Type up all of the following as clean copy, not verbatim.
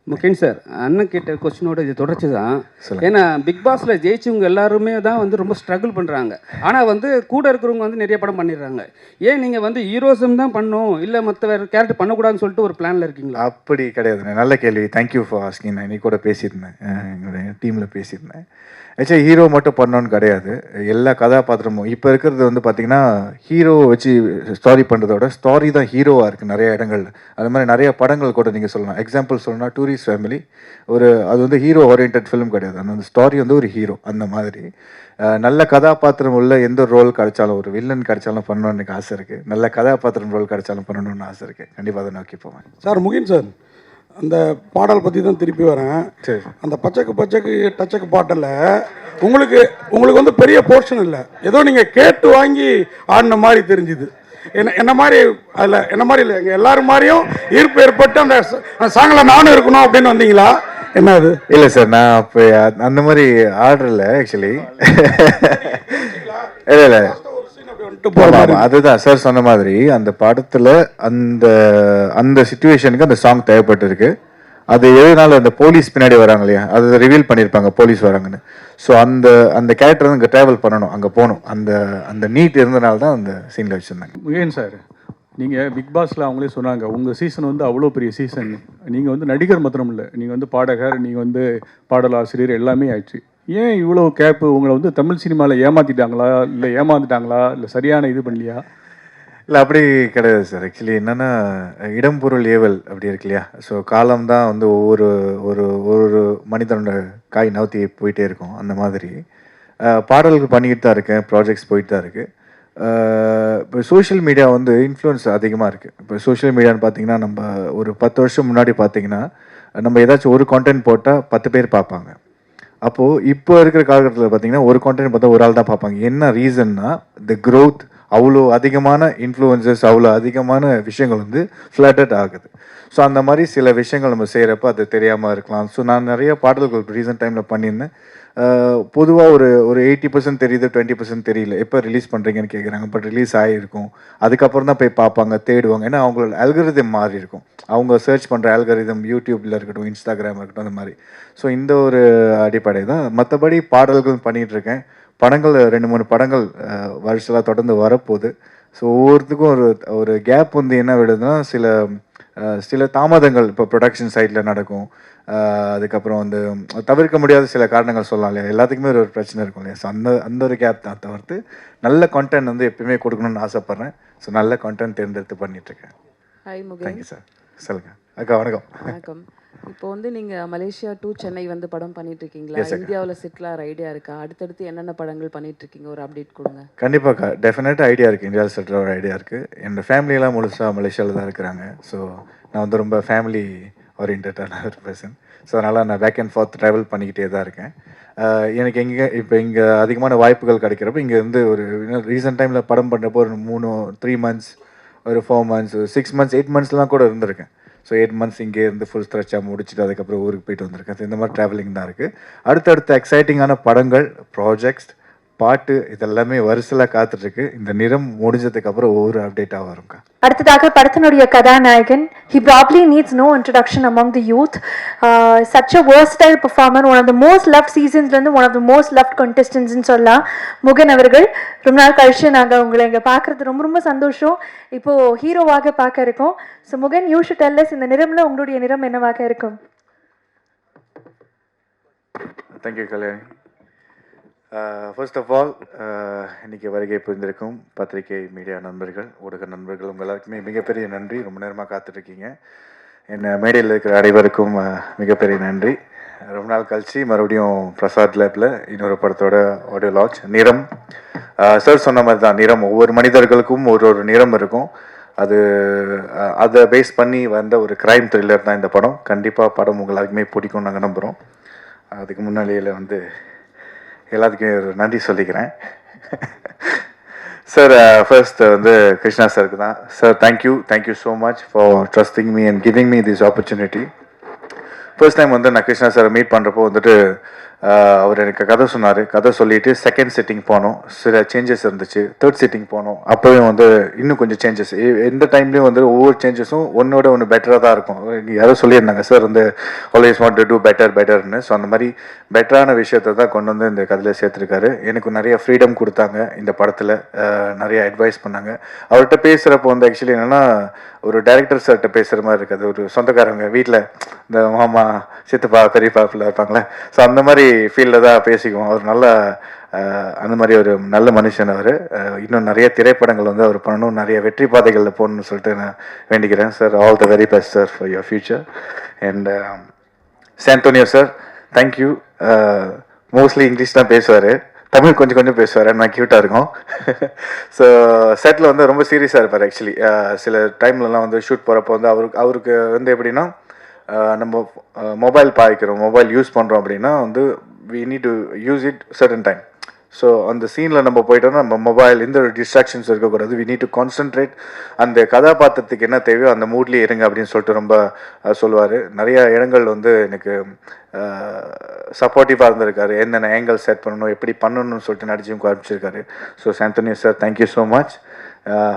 Mugen sir, அண்ணன் கேட்ட கொஸ்டினோட இது தொடர்ச்சி தான். ஏன்னா பிக் பாஸில் ஜெயிச்சவங்க எல்லாருமே தான் வந்து ரொம்ப ஸ்ட்ரகிள் பண்ணுறாங்க. ஆனால் வந்து கூட இருக்கிறவங்க வந்து நிறைய படம் பண்ணிடுறாங்க. ஏன் நீங்கள் வந்து ஹீரோசம் தான் பண்ணணும், இல்லை மற்ற வேறு கேரக்டர் பண்ணக்கூடாதுன்னு சொல்லிட்டு ஒரு பிளானில் இருக்கீங்களா? அப்படி கிடையாதுண்ணே, நல்ல கேள்வி. Thank you for asking. நான் இன்னைக்கு கூட பேசியிருந்தேன், எங்களுடைய டீமில் பேசியிருந்தேன். ஆக்சுவலி ஹீரோ மட்டும் பண்ணோன்னு கிடையாது, எல்லா கதாபாத்திரமும். இப்போ இருக்கிறது வந்து பார்த்திங்கன்னா ஹீரோவை வச்சு ஸ்டாரி பண்ணுறதோட ஸ்டாரி தான் ஹீரோவாக இருக்குது நிறைய இடங்கள். அது மாதிரி நிறைய படங்கள் கூட நீங்கள் சொல்லலாம். எக்ஸாம்பிள் சொல்லணும்னா டூரிஸ்ட் ஃபேமிலி, அது வந்து ஹீரோ ஓரியன்ட் ஃபிலிம் கிடையாது, அந்த ஸ்டாரி வந்து ஒரு ஹீரோ. அந்த மாதிரி நல்ல கதாபாத்திரம் உள்ள எந்த ரோல் கிடைச்சாலும், ஒரு வில்லன் கிடைச்சாலும் பண்ணணும்னு எனக்கு ஆசை இருக்குது. நல்ல கதாபாத்திரம் ரோல் கிடைச்சாலும் பண்ணணும்னு ஆசை இருக்குது. கண்டிப்பாக அதை நோக்கி போவேன். சார் முகின் சார், அந்த பாடல் பற்றி தான் திருப்பி வரேன். சரி, அந்த பச்சைக்கு பச்சைக்கு டச்சக்கு பாட்டில் உங்களுக்கு வந்து பெரிய போர்ஷன் இல்லை, ஏதோ நீங்கள் கேட்டு வாங்கி ஆடின மாதிரி தெரிஞ்சுது. என்ன மாதிரி அதில் என்ன மாதிரி இல்லை, எங்கள் எல்லாரும் மாதிரியும் ஈர்ப்பு ஏற்பட்டு அந்த சாங்கில் நானும் இருக்கணும் அப்படின்னு வந்தீங்களா? என்ன அது? இல்லை சார், நான் இப்போ அந்த மாதிரி ஆர்டரில் ஆக்சுவலி இல்லை இல்லை அதுதான் சார் சொன்ன மாதிரி அந்த படத்துல அந்த அந்த சிச்சுவேஷனுக்கு அந்த சாங் தேவைப்பட்டு இருக்கு. அது எதனால அந்த போலீஸ் பின்னாடி வராங்க இல்லையா, அதை ரிவீல் பண்ணியிருப்பாங்க போலீஸ் வராங்கன்னு. ஸோ அந்த அந்த கேரக்டர் வந்து அங்கே ட்ராவல் பண்ணணும், அங்கே போகணும். அந்த அந்த நீட் இருந்தனால தான் அந்த சீனில் வச்சுருந்தாங்க. முகேன் சார், நீங்கள் பிக் பாஸில் அவங்களே சொன்னாங்க உங்கள் சீசன் வந்து அவ்வளோ பெரிய சீசன். நீங்கள் வந்து நடிகர் மாத்திரம் இல்லை, நீங்கள் வந்து பாடகர், நீங்கள் வந்து பாடலாசிரியர் எல்லாமே ஆயிடுச்சு. ஏன் இவ்வளோ கேப்பு? உங்களை வந்து தமிழ் சினிமாவில் ஏமாற்றிட்டாங்களா, இல்லை ஏமாந்துட்டாங்களா, இல்லை சரியான இது பண்ணலையா? இல்லை அப்படி கிடையாது சார். ஆக்சுவலி என்னென்னா இடம் பொருள் ஏவல் அப்படி இருக்கு இல்லையா. ஸோ காலம் தான் வந்து ஒவ்வொரு ஒரு ஒரு மனிதனோட காய் நவுத்தி போயிட்டே இருக்கும். அந்த மாதிரி பாடல்கள் பண்ணிக்கிட்டு தான் இருக்கேன், ப்ராஜெக்ட்ஸ் போயிட்டு தான் இருக்குது. இப்போ சோஷியல் மீடியா வந்து இன்ஃப்ளூயன்ஸ் அதிகமாக இருக்குது. இப்போ சோஷியல் மீடியான்னு பார்த்தீங்கன்னா நம்ம ஒரு 10 வருஷம் முன்னாடி பார்த்தீங்கன்னா நம்ம ஏதாச்சும் ஒரு கான்டென்ட் போட்டால் 10 பேர் பார்ப்பாங்க. அப்போது இப்போ இருக்கிற காலகட்டத்தில் பார்த்தீங்கன்னா ஒரு கான்டென்ட் பார்த்தா ஒரு ஆள் தான் பார்ப்பாங்க. என்ன ரீசன்னா த க்ரோத், அவ்வளோ அதிகமான இன்ஃப்ளூயன்சஸ், அவ்வளோ அதிகமான விஷயங்கள் வந்து ஃப்ளட்டட் ஆகுது. ஸோ அந்த மாதிரி சில விஷயங்கள் நம்ம செய்கிறப்ப அது தெரியாமல் இருக்கலாம். ஸோ நான் நிறைய பாடல்கள் ரீசன்ட் டைமில் பண்ணியிருந்தேன். பொதுவாக ஒரு 80% தெரியுது, 20% தெரியல. எப்போ ரிலீஸ் பண்ணுறீங்கன்னு கேட்குறாங்க. பட் ரிலீஸ் ஆகிருக்கும், அதுக்கப்புறம் தான் போய் பார்ப்பாங்க, தேடுவாங்க. ஏன்னா அவங்களோட அல்கரிதம் மாறி இருக்கும், அவங்க சர்ச் பண்ணுற அல்கரிதம் யூடியூப்பில் இருக்கட்டும், இன்ஸ்டாகிராம் இருக்கட்டும், அந்த மாதிரி. ஸோ இந்த ஒரு அடிப்படை தான். மற்றபடி பாடல்கள் பண்ணிகிட்ருக்கேன். படங்கள் 2-3 படங்கள் வருஷலாம் தொடர்ந்து வரப்போகுது. ஸோ ஒவ்வொருத்துக்கும் ஒரு கேப் வந்து என்ன விடுதுன்னா சில தாமதங்கள் இப்போ ப்ரொடக்ஷன் சைடில் நடக்கும். அதுக்கப்புறம் வந்து தவிர்க்க முடியாத சில காரணங்கள் சொல்லலாம் இல்லையா, எல்லாத்துக்குமே ஒரு பிரச்சனை இருக்கும் இல்லையா. ஸோ அந்த ஒரு கேப் தான் தவிர்த்து நல்ல கான்டென்ட் வந்து எப்பயுமே கொடுக்கணும்னு ஆசைப்பட்றேன். ஸோ நல்ல கான்டென்ட் தேர்ந்தெடுத்து பண்ணிகிட்ருக்கேன். ஹாய் முகேன். Thank you sir. சொல்லுங்கள் அக்கா. வணக்கம். வணக்கம். இப்போ வந்து நீங்கள் மலேசியா டு சென்னை வந்து படம் பண்ணிட்டு இருக்கீங்களா? இந்தியாவில் செட்டில் ஆகிற ஐடியா இருக்கா? அடுத்தடுத்து என்னென்ன படங்கள் பண்ணிட்டு இருக்கீங்க, ஒரு அப்டேட் கொடுங்க. கண்டிப்பாக்கா, டெஃபினட்டாக ஐடியா இருக்குது. இந்தியாவில் செட்டில் ஆகிற ஐடியா இருக்குது. என்னோடய ஃபேமிலியெல்லாம் முழுசாக மலேசியாவில் தான் இருக்கிறாங்க. ஸோ நான் வந்து ரொம்ப ஃபேமிலி ஓரியன்டான ஒரு பர்சன். ஸோ அதனால் நான் பேக் அண்ட் ஃபார்த் ட்ராவல் பண்ணிக்கிட்டே தான் இருக்கேன். எனக்கு இங்கே அதிகமான வாய்ப்புகள் கிடைக்கிறப்ப இங்கே இருந்து ஒரு ரீசெண்ட் டைமில் படம் பண்ணுறப்போ ஒரு 3 மந்த்ஸ், ஒரு 4 மந்த்ஸ், 6 மந்த்ஸ், 8 மந்த்ஸ்லாம் கூட இருந்திருக்கேன். ஸோ 8 மந்த்ஸ் இங்கே இருந்து ஃபுல் ஸ்ட்ரெச்சாக முடிச்சுட்டு அதுக்கப்புறம் ஊருக்கு போயிட்டு வந்திருக்கேன். ஸோ இந்த மாதிரி ட்ராவலிங் தான் இருக்குது. அடுத்தடுத்த எக்ஸைட்டிங்கான படங்கள், ப்ராஜெக்ட்ஸ், பாட்டு இதெல்லாமே வரிசையில் காத்துட்ருக்கு. இந்த நிறம் முடிஞ்சதுக்கு அப்புறம் ஒவ்வொரு அப்டேட்டாக வரும்க்கா. அடுத்ததாக படத்தினுடைய கதாநாயகன், he probably needs no introduction among the youth. Such a versatile performer, one of the most loved seasons வந்து one of the most loved contestants ன்னு சொல்லலாம் முகன் அவர்கள். ரொம்ப நாள் கழிச்சு நாங்கள் உங்களை இங்கே பார்க்குறது ரொம்ப ரொம்ப சந்தோஷம். இப்போது ஹீரோவாக பார்க்க இருக்கோம். ஸோ முகன், யூ ஷுட் டெல் அஸ், இந்த நிறம்ல உங்களுடைய நிறம் என்னவாக இருக்கும்? Thank you Kalyani. First of all இன்றைக்கி வருகை புரிந்திருக்கும் பத்திரிகை மீடியா நண்பர்கள், ஊடக நண்பர்கள், உங்கள் எல்லாருக்குமே மிகப்பெரிய நன்றி. ரொம்ப நேரமாக காத்துட்ருக்கீங்க. என்ன மேடையில் இருக்கிற அனைவருக்கும் மிகப்பெரிய நன்றி. ரொம்ப நாள் கழிச்சு மறுபடியும் பிரசாத் லேப்பில் இன்னொரு படத்தோட ஆடியோ லான்ச். நிறம் சார் சொன்ன மாதிரி தான், நிறம் ஒவ்வொரு மனிதர்களுக்கும் ஒரு நிறம் இருக்கும். அதை பேஸ் பண்ணி வந்த ஒரு க்ரைம் த்ரில்லர் தான் இந்த படம். கண்டிப்பாக படம் உங்கள் எல்லாருக்குமே பிடிக்கும் நாங்கள் நம்புகிறோம். அதுக்கு முன்னாடியில் வந்து எல்லாத்துக்கும் ஒரு நன்றி சொல்லிக்கிறேன். சார் ஃபர்ஸ்ட் வந்து கிருஷ்ணா சாருக்கு தான். Sir thank you so much for trusting me and giving me this opportunity. First time வந்து நான் கிருஷ்ணா சாரை மீட் பண்ணுறப்போ வந்துட்டு அவர் எனக்கு கதை சொன்னார். கதை சொல்லிவிட்டு செகண்ட் சிட்டிங் போனோம். சில சேஞ்சஸ் இருந்துச்சு. தேர்ட் சிட்டிங் போனோம். அப்போவே வந்து இன்னும் கொஞ்சம் சேஞ்சஸ். எந்த டைம்லேயும் வந்து ஒவ்வொரு சேஞ்சஸும் ஒன்றோட ஒன்று பெட்டராக தான் இருக்கும். யாரோ சொல்லியிருந்தாங்க சார் வந்து ஆல்வேஸ் வாண்ட் டு டூ பெட்டர்னு. ஸோ அந்த மாதிரி பெட்டரான விஷயத்தை தான் கொண்டு வந்து இந்த கதையில் சேர்த்துருக்காரு. எனக்கு நிறைய ஃப்ரீடம் கொடுத்தாங்க இந்த படத்தில். நிறைய அட்வைஸ் பண்ணாங்க. அவர்கிட்ட பேசுகிறப்போ வந்து ஆக்சுவலி என்னென்னா ஒரு டைரக்டர் சார்கிட்ட பேசுகிற மாதிரி இருக்காது. ஒரு சொந்தக்காரங்க வீட்டில் இந்த மாமா சித்தப்பா பெரியப்பா பிள்ளை இருப்பாங்களே, ஸோ அந்த மாதிரி ஃபீல்டில் தான் பேசிக்குவோம். அவர் நல்ல அந்த மாதிரி ஒரு நல்ல மனுஷன் அவர். இன்னும் நிறைய திரைப்படங்கள் வந்து அவர் பண்ணணும், நிறைய வெற்றி பாதைகளில் போகணும்னு சொல்லிட்டு நான் வேண்டிக்கிறேன். Sir, all the very best sir for your future. And சாந்தோனியோ சார், தேங்க்யூ. மோஸ்ட்லி இங்கிலீஷ் தான் பேசுவார், தமிழ் கொஞ்சம் கொஞ்சம் பேசுவார். நான் க்யூட்டாக இருக்கும். ஸோ செட்டில் வந்து ரொம்ப சீரியஸாக இருப்பார் ஆக்சுவலி. சில டைம்லலாம் வந்து ஷூட் போகிறப்போ வந்து அவருக்கு வந்து எப்படின்னா, நம்ம மொபைல் பாய்க்கிறோம், மொபைல் யூஸ் பண்ணுறோம் அப்படின்னா வந்து we need to use it certain time. So அந்த சீனில் நம்ம போயிட்டோம்னா நம்ம மொபைல் எந்த ஒரு டிஸ்ட்ராக்ஷன்ஸ் இருக்கக்கூடாது. we need to concentrate. அந்த கதாபாத்திரத்துக்கு என்ன தேவையோ அந்த மூட்லேயே இருங்க அப்படின்னு சொல்லிட்டு ரொம்ப சொல்லுவார். நிறைய இடங்கள் வந்து எனக்கு சப்போர்ட்டிவாக இருந்திருக்காரு. என்னென்ன ஆங்கிள் செட் பண்ணணும், எப்படி பண்ணணும்னு சொல்லிட்டு நடிச்சும் காமிச்சிருக்காரு. ஸோ சாந்தோனியோ sir, thank you so much.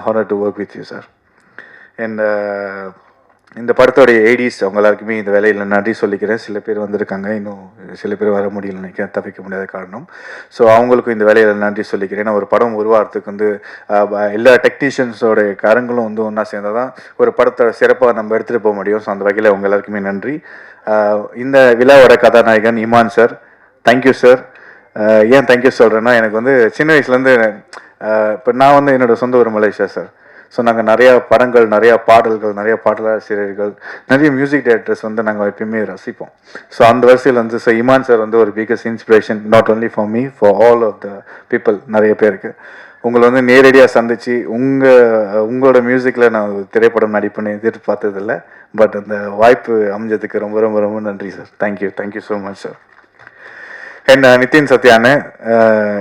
Honour to work with you sir. And இந்த படத்தோடைய ஏடிஸ் அவங்க எல்லாருக்குமே இந்த வேலையில் நன்றி சொல்லிக்கிறேன். சில பேர் வந்திருக்காங்க, இன்னும் சில பேர் வர முடியல நினைக்கிறேன், தவிர்க்க முடியாத காரணம். ஸோ அவங்களுக்கும் இந்த வேலையில் நன்றி சொல்லிக்கிறேன். ஒரு படம் உருவாகிறதுக்கு வந்து எல்லா டெக்னீஷியன்ஸோடைய காரங்களும் வந்து ஒன்றா சேர்ந்தால் தான் ஒரு படத்தை சிறப்பாக நம்ம எடுத்துகிட்டு போக முடியும். ஸோ அந்த வகையில் அவங்க எல்லாருக்குமே நன்றி. இந்த விழாவோட கதாநாயகன் இமான் சார், தேங்க்யூ சார். ஏன் தேங்க்யூ சொல்கிறேன்னா, எனக்கு வந்து சின்ன வயசுலேருந்து இப்போ நான் வந்து என்னோடய சொந்த ஊர் மலேசியா சார். ஸோ நாங்கள் நிறையா படங்கள், நிறையா பாடல்கள், நிறையா பாடலாசிரியர்கள், நிறைய மியூசிக் டைரக்டர்ஸ் வந்து நாங்கள் எப்பயுமே ரசிப்போம். ஸோ அந்த வரிசையில் வந்து ஸோ இமான் சார் வந்து ஒரு biggest inspiration, not only for me, for all of the people. நிறைய பேருக்கு உங்களை வந்து நேரடியாக சந்தித்து உங்களோட மியூசிக்கில் நான் திரைப்படம் நடிப்புன்னு எதிர்பார்த்ததில்லை. பட் அந்த வாய்ப்பு அமைஞ்சதுக்கு ரொம்ப ரொம்ப ரொம்ப நன்றி sir. Thank you so much sir. என்ன நிதின் சத்யானு,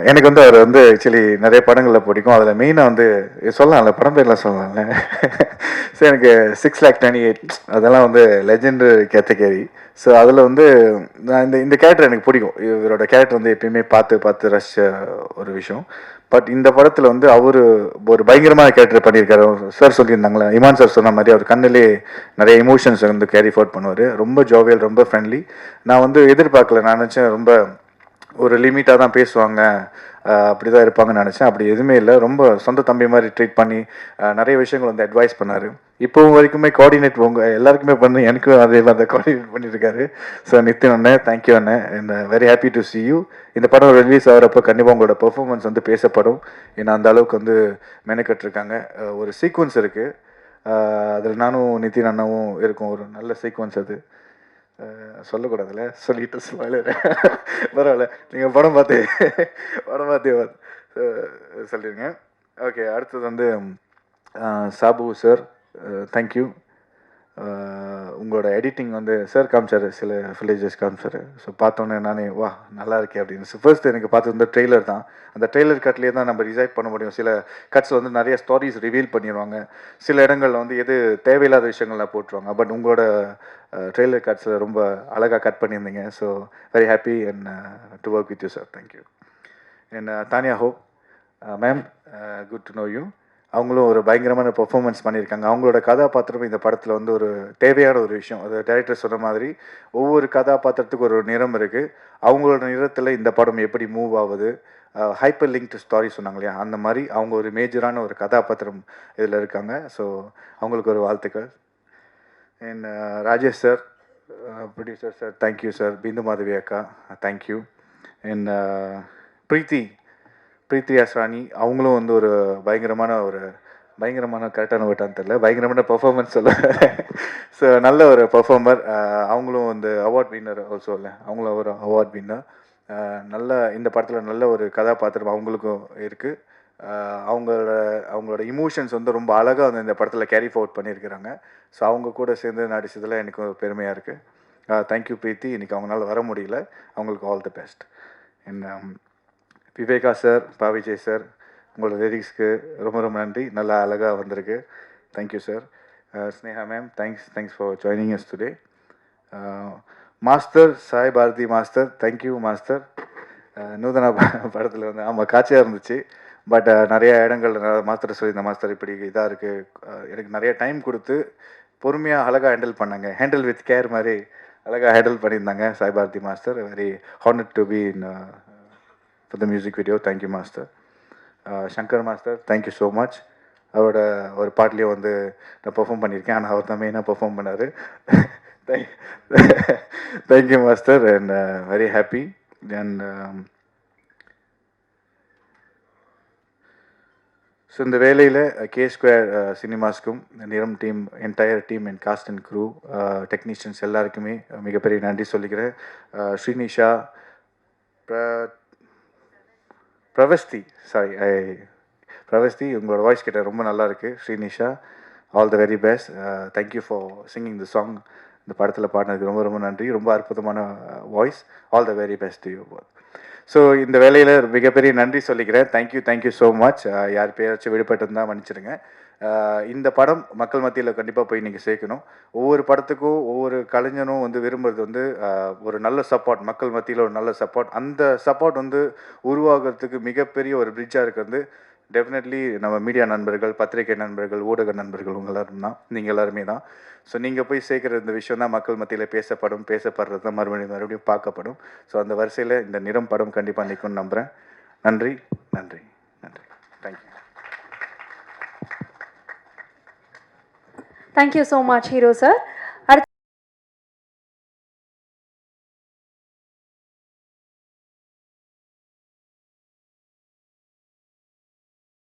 எனக்கு வந்து அவர் வந்து ஆக்சுவலி நிறைய படங்களில் பிடிக்கும். அதில் மெயினாக வந்து சொல்லலாம்ல, படம் பேர்லாம் சொல்லலாம்ல. ஸோ எனக்கு 6,28,000 அதெல்லாம் வந்து லெஜெண்டு கேட்டகரி. ஸோ அதில் வந்து நான் இந்த கேரக்டர் எனக்கு பிடிக்கும். இவரோட கேரக்டர் வந்து எப்பயுமே பார்த்து ரசித்த ஒரு விஷயம். பட் இந்த படத்தில் வந்து அவர் ஒரு பயங்கரமான கேரக்டர் பண்ணியிருக்காரு. சார் சொல்லியிருந்தாங்களே, இமான் சார் சொன்ன மாதிரி அவர் கண்ணிலே நிறைய எமோஷன்ஸ் வந்து கேரி ஃபார்வர்ட் பண்ணுவார். ரொம்ப ஜோவியல், ரொம்ப ஃப்ரெண்ட்லி. நான் வந்து எதிர்பார்க்கல. நான் நினச்சேன் ரொம்ப ஒரு லிமிட்டாக தான் பேசுவாங்க, அப்படி தான் இருப்பாங்கன்னு நினச்சேன். அப்படி எதுவுமே இல்லை. ரொம்ப சொந்த தம்பி மாதிரி ட்ரீட் பண்ணி நிறைய விஷயங்கள் வந்து அட்வைஸ் பண்ணார். இப்போவும் வரைக்குமே கோஆர்டினேட் உங்கள் எல்லாருக்குமே பண்ணி எனக்கும் அதே மாதிரி கோஆர்டினேட் பண்ணியிருக்காரு. ஸோ நித்தின் அண்ணே, தேங்க்யூ அண்ணே. And very happy to C you. இந்த படம் ரிலீஸ் ஆகிறப்போ கண்டிப்பாக உங்களோட பெர்ஃபார்மன்ஸ் வந்து பேசப்படும். ஏன்னா அந்த அளவுக்கு வந்து மெனக்கட்டிருக்காங்க. ஒரு சீக்வன்ஸ் இருக்குது, அதில் நானும் நித்தின் அண்ணாவும் இருக்கும். ஒரு நல்ல சீக்வன்ஸ் அது. சொல்லக்கூடாதுல்ல, சொல்லிட்டு பரவாயில்ல. நீங்கள் படம் பார்த்து சொல்லிடுங்க. ஓகே, அடுத்தது வந்து சாபு சார், தேங்க்யூ. உங்களோட எடிட்டிங் வந்து சார் காமிச்சார், சில ஃபிலேஜஸ் காமிச்சார். ஸோ பார்த்தோன்னே நானே வா நல்லா இருக்கே அப்படின்னு. ஃபர்ஸ்ட் எனக்கு பார்த்து வந்து ட்ரெய்லர் தான். அந்த ட்ரெய்லர் கட்லேயே தான் நம்ம டிசைட் பண்ண முடியும். சில கட்ஸில் வந்து நிறைய ஸ்டோரிஸ் ரிவீல் பண்ணிடுவாங்க. சில இடங்களில் வந்து எது தேவையில்லாத விஷயங்கள்லாம் போட்டுருவாங்க. பட் உங்களோட ட்ரெய்லர் கட்ஸில் ரொம்ப அழகாக கட் பண்ணியிருந்தீங்க. So very happy and to work with you sir. Thank you. And Tania hope ma'am, good to know you. அவங்களும் ஒரு பயங்கரமான பெர்ஃபார்மன்ஸ் பண்ணியிருக்காங்க. அவங்களோட கதாபாத்திரம் இந்த படத்தில் வந்து ஒரு தேவையான ஒரு விஷயம். அது டைரக்டர் சொன்ன மாதிரி ஒவ்வொரு கதாபாத்திரத்துக்கு ஒரு நிறம் இருக்குது. அவங்களோட நிறத்தில் இந்த படம் எப்படி மூவ் ஆகுது, ஹைப்பர் லிங்க்டு ஸ்டாரி சொன்னாங்க இல்லையா, அந்த மாதிரி அவங்க ஒரு மேஜரான ஒரு கதாபாத்திரம் இதில் இருக்காங்க. ஸோ அவங்களுக்கு ஒரு வாழ்த்துக்கள். And Rajesh sir, producer sir, thank you sir. Bindu Madhavi அக்கா, தேங்க்யூ. அண்ட் பிரீத்தி அஸ்ரானி, அவங்களும் வந்து ஒரு பயங்கரமான கரெக்டான வேட்டான்னு தெரியல, பயங்கரமான பெர்ஃபார்மன்ஸ் சொல்ல. ஸோ நல்ல ஒரு பெர்ஃபார்மர். அவங்களும் வந்து அவார்ட் வின்னர் ஆல்சோ இல்லை, அவங்களும் ஒரு அவார்ட் வின்னர். நல்ல இந்த படத்தில் நல்ல ஒரு கதாபாத்திரம் அவங்களுக்கும் இருக்குது. அவங்களோட இமோஷன்ஸ் வந்து ரொம்ப அழகாக வந்து இந்த படத்தில் கேரி ஃபார்வர்ட் பண்ணியிருக்கிறாங்க. ஸோ அவங்க கூட சேர்ந்து நடிச்சதில் எனக்கு பெருமையாக இருக்குது. தேங்க்யூ பிரீத்தி. இன்றைக்கி அவங்களால வர முடியல, அவங்களுக்கு ஆல் தி பெஸ்ட். என்ன விவேகா சார், பாவிஜய் சார், உங்களோட லிரிக்ஸ்க்கு ரொம்ப ரொம்ப நன்றி. நல்லா அழகாக வந்திருக்கு. Thank you sir. Sneha ma'am, thanks for joining us today. Master Sai Bharathi master, thank you master. Nuthana படத்தில் வந்து ஆமாம் காட்சியாக இருந்துச்சு. பட் நிறைய இடங்கள் மாஸ்டர் சொல்லியிருந்த மாஸ்டர் இப்படி இதாக இருக்குது, எனக்கு நிறைய டைம் கொடுத்து பொறுமையாக அழகாக ஹேண்டில் பண்ணாங்க. ஹேண்டில் வித் கேர் மாதிரி அழகாக ஹேண்டில் பண்ணியிருந்தாங்க Sai Bharathi master. Very honoured to be in for the music video. Thank you master. Shankar master, thank you so much. அவரோட ஒரு பாட்லேயும் வந்து நான் பெர்ஃபார்ம் பண்ணியிருக்கேன், ஆனால் அவர் தான் மெயினாக பெர்ஃபார்ம் பண்ணார். Thank you master and very happy. And so இந்த வேலையில் கே ஸ்கொயர் சினிமாஸ்க்கும் நிறம் team, entire team and cast and crew, technicians எல்லாருக்குமே மிகப்பெரிய நன்றி சொல்லிக்கிறேன். ஸ்ரீனிஷா, பிரவஸ்தி, பிரவஸ்தி, உங்களோட வாய்ஸ் கிட்ட ரொம்ப நல்லா இருக்குது. Srinisha, all the very best. Thank you for singing the song. இந்த படத்தில் பாடினதுக்கு ரொம்ப ரொம்ப நன்றி. ரொம்ப அற்புதமான voice. All the very best to you both. So இந்த வேலையில் மிகப்பெரிய நன்றி சொல்லிக்கிறேன். Thank you so much. யார் பேராச்சும் விடுபட்டிருந்தால் மன்னிச்சிடுங்க. இந்த படம் மக்கள் மத்தியில் கண்டிப்பாக போய் நீங்கள் சேர்க்கணும். ஒவ்வொரு படத்துக்கும் ஒவ்வொரு கலைஞனும் வந்து விரும்புறது வந்து ஒரு நல்ல சப்போர்ட், மக்கள் மத்தியில் ஒரு நல்ல சப்போர்ட். அந்த சப்போர்ட் வந்து உருவாகிறதுக்கு மிகப்பெரிய ஒரு பிரிட்ஜாக இருக்கிறது டெஃபினெட்லி நம்ம மீடியா நண்பர்கள், பத்திரிகை நண்பர்கள், ஊடக நண்பர்கள், உங்கள் எல்லாரும் தான், நீங்கள் எல்லாருமே தான். ஸோ நீங்கள் போய் சேர்க்குற இந்த விஷயம் தான் மக்கள் மத்தியில் பேசப்படுறது தான் மறுபடியும் பார்க்கப்படும். ஸோ அந்த வரிசையில் இந்த நிறம் படம் கண்டிப்பாக நிற்கும்னு நம்புகிறேன். நன்றி நன்றி நன்றி. Thank you. Thank you so much, Hero sir.